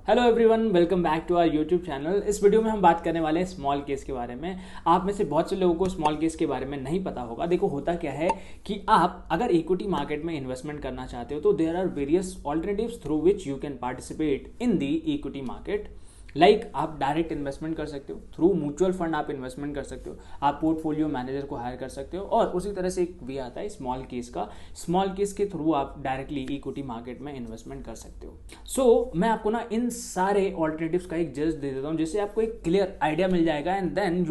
Hello everyone, welcome back to our YouTube channel. इस video में हम बात करने वाले हैं स्मॉल केस के बारे में। आप में से बहुत से लोगों को स्मॉल केस के बारे में नहीं पता होगा। देखो, होता क्या है कि आप अगर इक्विटी मार्केट में इन्वेस्टमेंट करना चाहते हो तो there are various alternatives through which you can participate in the equity market. Like आप डायरेक्ट इन्वेस्टमेंट कर सकते हो, थ्रू म्यूचुअल फंड आप इन्वेस्टमेंट कर सकते हो, आप पोर्टफोलियो मैनेजर को हायर कर सकते हो, और उसी तरह से एक वे आता है स्मॉल केस का। स्मॉल केस के थ्रू आप डायरेक्टली इक्विटी मार्केट में इन्वेस्टमेंट कर सकते हो। मैं आपको ना इन सारे ऑल्टरनेटिव्स का एक जज दे देता हूँ, जिससे आपको एक क्लियर आइडिया मिल जाएगा and then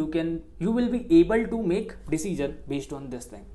you will be able to make decision based on this thing.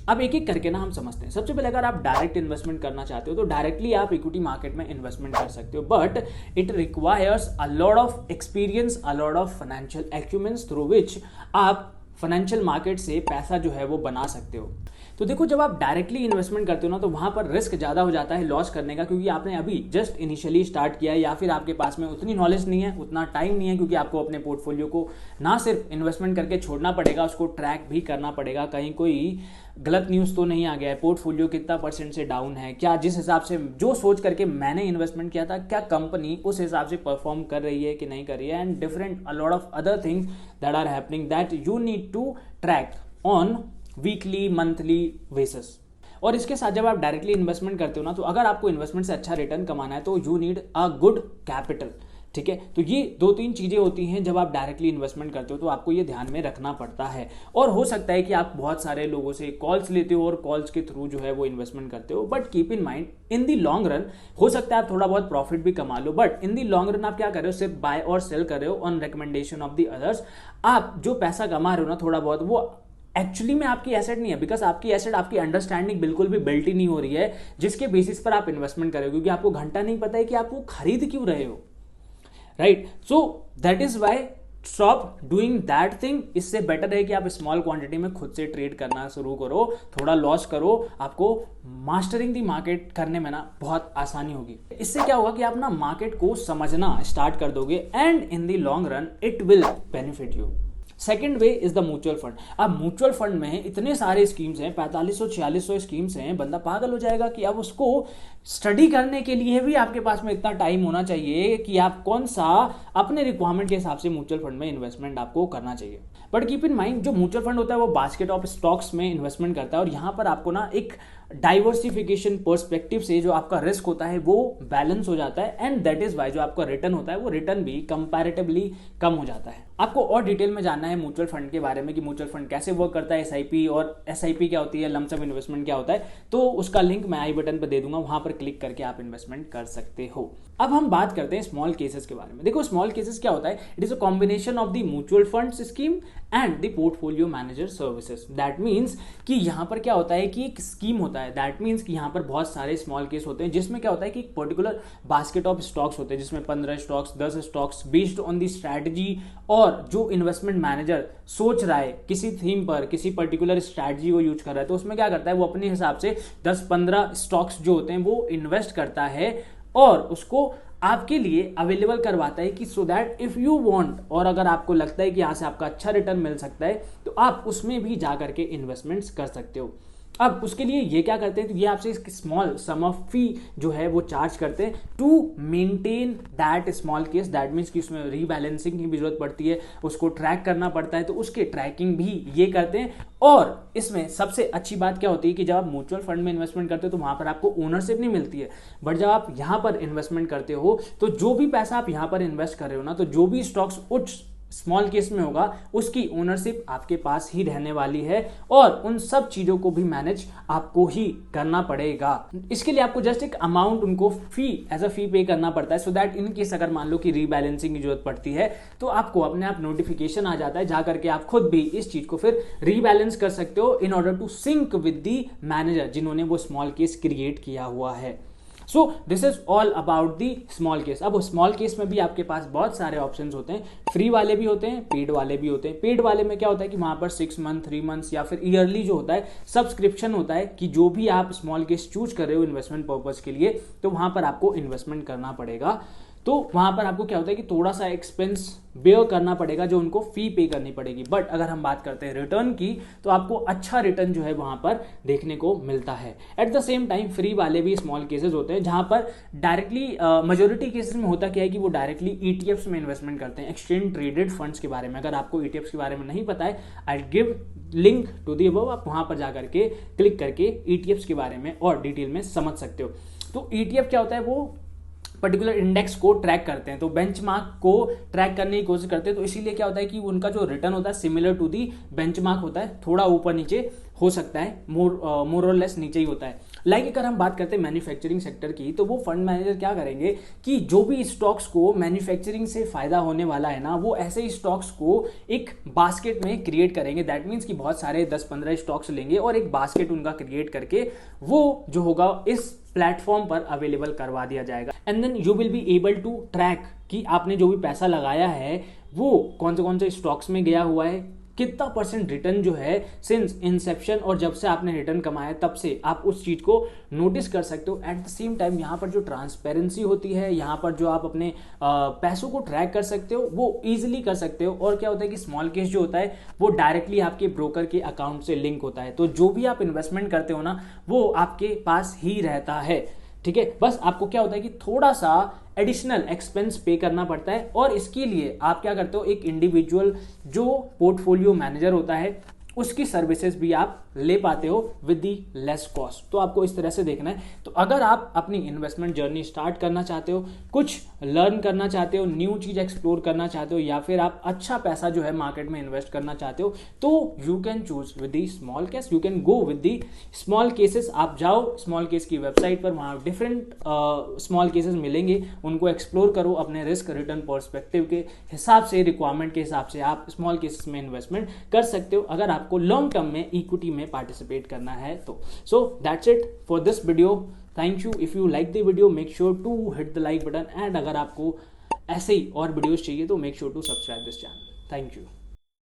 अब एक एक करके ना हम समझते हैं। सबसे पहले अगर आप डायरेक्ट इन्वेस्टमेंट करना चाहते हो तो डायरेक्टली आप इक्विटी मार्केट में इन्वेस्टमेंट कर सकते हो, but it requires a lot of experience, a lot of financial acumens through which आप फाइनेंशियल मार्केट से पैसा जो है वो बना सकते हो। तो देखो, जब आप डायरेक्टली इन्वेस्टमेंट करते हो ना तो वहां पर रिस्क ज्यादा हो जाता है लॉस करने का, क्योंकि आपने अभी जस्ट इनिशियली स्टार्ट किया है या फिर आपके पास में उतनी नॉलेज नहीं है, उतना टाइम नहीं है, क्योंकि आपको अपने पोर्टफोलियो को ना सिर्फ इन्वेस्टमेंट करके छोड़ना पड़ेगा, उसको ट्रैक भी करना पड़ेगा। कहीं कोई गलत न्यूज़ तो नहीं आ गया है, पोर्टफोलियो कितना % से डाउन है, क्या जिस हिसाब से जो सोच करके मैंने इन्वेस्टमेंट किया था क्या कंपनी उस हिसाब से परफॉर्म कर रही है कि नहीं कर रही है, and different a lot of other things that are happening that you need to track on weekly monthly basis. और इसके साथ जब आप डायरेक्टली इन्वेस्टमेंट करते हो ना, तो अगर आपको इन्वेस्टमेंट से अच्छा रिटर्न कमाना है तो you need a good capital. ठीक है, तो ये 2-3 चीजें होती हैं जब आप डायरेक्टली इन्वेस्टमेंट करते हो, तो आपको ये ध्यान में रखना पड़ता है। और हो सकता है कि आप बहुत सारे लोगों से कॉल्स लेते हो और कॉल्स के थ्रू जो है वो इन्वेस्टमेंट करते हो, but keep in mind in the long run हो सकता है आप थोड़ा बहुत प्रॉफिट भी कमा लो, but in the long run आप क्या कर रहे हो, सिर्फ बाय और सेल कर रहे हो on recommendation of the others. आप जो पैसा कमा रहे हो ना थोड़ा बहुत, वो एक्चुअली में आपकी एसेट नहीं है, बिकॉज आपकी एसेट, आपकी अंडरस्टैंडिंग बिल्कुल भी बिल्ट ही नहीं हो रही है जिसके बेसिस पर आप इन्वेस्टमेंट करोगे, क्योंकि आपको घंटा नहीं पता है कि आप वो खरीद क्यों रहे हो। Right, so that is why stop doing that thing. इससे बेटर है कि आप स्मॉल क्वांटिटी में खुद से ट्रेड करना शुरू करो, थोड़ा लॉस करो, आपको मास्टरिंग दी मार्केट करने में ना बहुत आसानी होगी। इससे क्या होगा कि आप ना मार्केट को समझना स्टार्ट कर दोगे and in the long run it will benefit you. Second way is the mutual fund. अब म्यूचुअल फंड में इतने सारे स्कीम्स हैं, 4500-4600 स्कीम्स हैं, बंदा पागल हो जाएगा कि अब उसको स्टडी करने के लिए भी आपके पास में इतना टाइम होना चाहिए कि आप कौन सा अपने रिक्वायरमेंट के हिसाब से म्यूचुअल फंड में इन्वेस्टमेंट आपको करना चाहिए। बट कीप इन माइंड, जो म्यूचुअल फंड होता है वो बास्केट ऑफ स्टॉक्स में इन्वेस्टमेंट करता है, और यहां पर आपको ना एक डाइवर्सिफिकेशन पर्सपेक्टिव से जो आपका रिस्क होता है वो बैलेंस हो जाता है, एंड दैट इज वाई जो आपका रिटर्न होता है वो रिटर्न भी कंपैरेटिवली कम हो जाता है। आपको और डिटेल में जानना है म्यूचुअल फंड के बारे में कि म्यूचुअल फंड कैसे वर्क करता है, एसआईपी और एसआईपी क्या होती है, लमसम इन्वेस्टमेंट क्या होता है, तो उसका लिंक मैं आई बटन पर दे दूंगा, वहां पर क्लिक करके आप इन्वेस्टमेंट कर सकते हो। अब हम बात करते हैं स्मॉल केसेस के बारे में। देखो, स्मॉल केसेस क्या होता है, it is a combination of the mutual funds scheme and the portfolio manager services. That means कि यहां पर क्या होता है कि एक स्कीम होता है, दैट मीन्स कि यहां पर बहुत सारे स्मॉल केस होते हैं, जिसमें क्या होता है कि एक पर्टिकुलर बास्केट ऑफ स्टॉक्स होते हैं, जिसमें 15 stocks, 10 stocks, based on the strategy और जो इन्वेस्टमेंट मैनेजर सोच रहा है किसी थीम पर, किसी पर्टिकुलर स्ट्रैटेजी को यूज कर रहा है, तो उसमें क्या करता है वो अपने हिसाब से 10-15 स्टॉक्स जो होते हैं वो इन्वेस्ट करता है और उसको आपके लिए अवेलेबल करवाता है कि so that if you want, और अगर आपको लगता है कि यहां से आपका अच्छा रिटर्न मिल सकता है तो आप उसमें भी जा करके इन्वेस्टमेंट्स कर सकते हो। अब उसके लिए ये क्या करते हैं, तो ये आपसे एक स्मॉल सम ऑफ फी जो है वो चार्ज करते हैं to maintain that small case. That means कि उसमें रीबैलेंसिंग की भी जरूरत पड़ती है, उसको ट्रैक करना पड़ता है, तो उसके ट्रैकिंग भी ये करते हैं। और इसमें सबसे अच्छी बात क्या होती है कि जब आप म्यूचुअल फंड में इन्वेस्टमेंट करते हो तो वहां पर आपको ओनरशिप नहीं मिलती है, बट जब आप यहां पर इन्वेस्टमेंट करते हो तो जो भी पैसा आप यहां पर इन्वेस्ट कर रहे हो ना, तो जो भी स्टॉक्स उच्च स्मॉल केस में होगा उसकी ओनरशिप आपके पास ही रहने वाली है, और उन सब चीजों को भी मैनेज आपको ही करना पड़ेगा। इसके लिए आपको जस्ट एक अमाउंट उनको फी एज अ फी पे करना पड़ता है, सो दैट इन केस अगर मान लो कि रीबैलेंसिंग की जरूरत पड़ती है तो आपको अपने आप नोटिफिकेशन आ जाता है, जाकर के आप खुद भी इस चीज को फिर रीबैलेंस कर सकते हो in order to sync with the manager जिन्होंने वो स्मॉल केस क्रिएट किया हुआ है। So this is all about the small case. अब स्मॉल केस में भी आपके पास बहुत सारे ऑप्शंस होते हैं, फ्री वाले भी होते हैं, पेड वाले भी होते हैं। पेड वाले में क्या होता है कि वहां पर 6 मंथ, 3 मंथ्स या फिर ईयरली जो होता है सब्सक्रिप्शन होता है, कि जो भी आप स्मॉल केस चूज कर रहे हो इन्वेस्टमेंट पर्पज के लिए, तो वहां पर आपको इन्वेस्टमेंट करना पड़ेगा। तो वहां पर आपको क्या होता है कि थोड़ा सा एक्सपेंस बेयर करना पड़ेगा, जो उनको फी पे करनी पड़ेगी। बट अगर हम बात करते हैं रिटर्न की, तो आपको अच्छा रिटर्न जो है वहां पर देखने को मिलता है। At the same time free वाले भी स्मॉल केसेस होते हैं, जहां पर डायरेक्टली मेजोरिटी केसेस में होता क्या है कि वो डायरेक्टली ईटीएफ्स में इन्वेस्टमेंट करते हैं, एक्सचेंज ट्रेडेड फंड्स के बारे में। अगर आपको ईटीएफ्स के बारे में नहीं पता है, I give link to the above, आप वहां पर जाकर के क्लिक करके ईटीएफ्स के बारे में और डिटेल में समझ सकते हो। तो ईटीएफ क्या होता है, वो पर्टिकुलर इंडेक्स को ट्रैक करते हैं, तो बेंचमार्क को ट्रैक करने की कोशिश करते हैं। तो इसीलिए क्या होता है कि उनका जो रिटर्न होता है सिमिलर टू दी बेंचमार्क होता है, थोड़ा ऊपर नीचे हो सकता है, मोर और लेस नीचे ही होता है। लाइक अगर हम बात करते हैं मैन्युफैक्चरिंग सेक्टर की, तो वो फंड मैनेजर क्या करेंगे कि जो भी स्टॉक्स को मैन्युफैक्चरिंग से फायदा होने वाला है ना, वो ऐसे ही स्टॉक्स को एक बास्केट में क्रिएट करेंगे। दैट मीन्स कि बहुत सारे 10-15 स्टॉक्स लेंगे और एक बास्केट उनका क्रिएट करके वो जो होगा इस प्लेटफॉर्म पर अवेलेबल करवा दिया जाएगा। And then you will be able to track कि आपने जो भी पैसा लगाया है वो कौन से स्टॉक्स में गया हुआ है, कितना % रिटर्न जो है सिंस इंसेप्शन, और जब से आपने रिटर्न कमाया तब से आप उस चीज को नोटिस कर सकते हो। एट द सेम टाइम यहाँ पर जो ट्रांसपेरेंसी होती है, यहाँ पर जो आप अपने पैसों को ट्रैक कर सकते हो, वो इजीली कर सकते हो। और क्या होता है कि स्मॉल केस जो होता है वो डायरेक्टली आपके ब्रोकर के अकाउंट से लिंक होता है, तो जो भी आप इन्वेस्टमेंट करते हो ना, वो आपके पास ही रहता है। ठीक है, बस आपको क्या होता है कि थोड़ा सा एडिशनल एक्सपेंस पे करना पड़ता है, और इसके लिए आप क्या करते हो, एक इंडिविजुअल जो पोर्टफोलियो मैनेजर होता है उसकी सर्विसेज भी आप ले पाते हो विद दी लेस कॉस्ट। तो आपको इस तरह से देखना है। तो अगर आप अपनी इन्वेस्टमेंट जर्नी स्टार्ट करना चाहते हो, कुछ लर्न करना चाहते हो, न्यू चीज एक्सप्लोर करना चाहते हो, या फिर आप अच्छा पैसा जो है मार्केट में इन्वेस्ट करना चाहते हो, तो you can choose with the small case, you can go with the small cases. आप जाओ स्मॉल केस की वेबसाइट पर, वहां डिफरेंट स्मॉल केसेस मिलेंगे, उनको एक्सप्लोर करो। अपने रिस्क रिटर्न पर्सपेक्टिव के हिसाब से, रिक्वायरमेंट के हिसाब से आप स्मॉल केसेस में इन्वेस्टमेंट कर सकते हो, अगर आपको लॉन्ग टर्म में इक्विटी में पार्टिसिपेट करना है तो। So that's it for this video. Thank you. If you like the video, make sure to hit the like button, and अगर आपको ऐसे ही और वीडियोस चाहिए तो make sure to subscribe this channel. Thank you.